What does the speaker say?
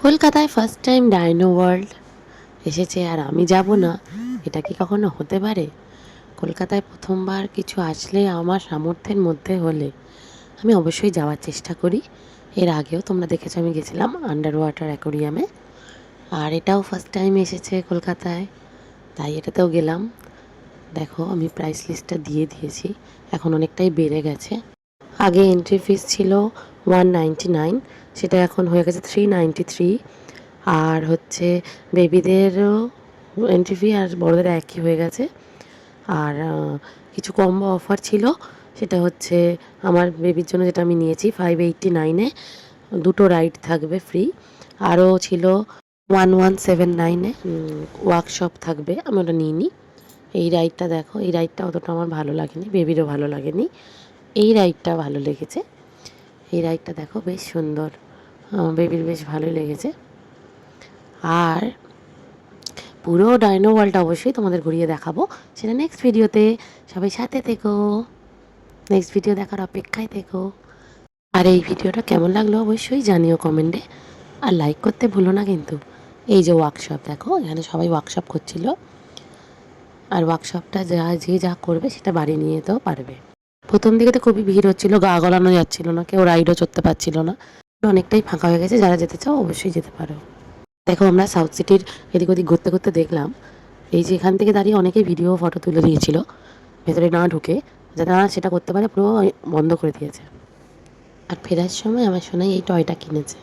কলকাতায় first time dino world এসেছে আর আমি যাব না, এটা কি কখনো হতে পারে? কলকাতায় প্রথমবার কিছু আসলে আমার সামর্থ্যের মধ্যে হলে আমি অবশ্যই যাওয়ার চেষ্টা করি। এর আগেও তোমরা দেখেছো আমি গেছিলাম আন্ডার ওয়াটার অ্যাকোরিয়ামে, আর এটাও ফার্স্ট টাইম এসেছে কলকাতায়, তাই এটাতেও গেলাম। দেখো আমি প্রাইস লিস্টটা দিয়ে দিয়েছি, এখন অনেকটাই বেড়ে গেছে। আগে এন্ট্রি ফিস ছিল 199, সেটা এখন হয়ে গেছে 393। আর হচ্ছে বেবিদেরও এন্ট্রি ফি আর বড়দের একই হয়ে গেছে। আর কিছু কম্বো অফার ছিল, সেটা হচ্ছে আমার বেবির জন্য যেটা আমি নিয়েছি 589-এ দুটো রাইড থাকবে ফ্রি। আরও ছিল 1179-এ ওয়ার্কশপ থাকবে, আমি ওটা নিইনি। এই রাইডটা দেখো, এই রাইডটা অতটা আমার ভালো লাগেনি, বেবিরও ভালো লাগেনি। এই রাইডটা ভালো লেগেছে, এই রাইডটা দেখো বেশ সুন্দর, বেবির বেশ ভালোই লেগেছে। আর পুরো ডাইনো ওয়ার্ল্ডটা অবশ্যই তোমাদের ঘুরিয়ে দেখাবো, সেটা নেক্সট ভিডিওতে। সবাই সাথে থেকো, নেক্সট ভিডিও দেখার অপেক্ষায় থেকো। আর এই ভিডিওটা কেমন লাগলো অবশ্যই জানিও কমেন্টে, আর লাইক করতে ভুলো না কিন্তু। এই যে ওয়ার্কশপ দেখো, এখানে সবাই ওয়ার্কশপ করছিল, আর ওয়ার্কশপটা যে যা করবে সেটা বাড়ি নিয়ে যেতেও পারবে। প্রথম দিকে তো খুবই ভিড় হচ্ছিলো, গা গলানো যাচ্ছিল না, কেউ রাইডও চড়তে পারছিল না। অনেকটাই ফাঁকা হয়ে গেছে, যারা যেতে চাও অবশ্যই যেতে পারো। দেখো আমরা সাউথ সিটির এদিক ওদিক ঘুরতে ঘুরতে দেখলাম, এই যে এখান থেকে দাঁড়িয়ে অনেকেই ভিডিও ফটো তুলে দিয়েছিল ভেতরে না ঢুকে, যাতে না সেটা করতে পারে পুরো বন্ধ করে দিয়েছে। আর ফেরার সময় আমার সোনাই এই টয়টা কিনেছে।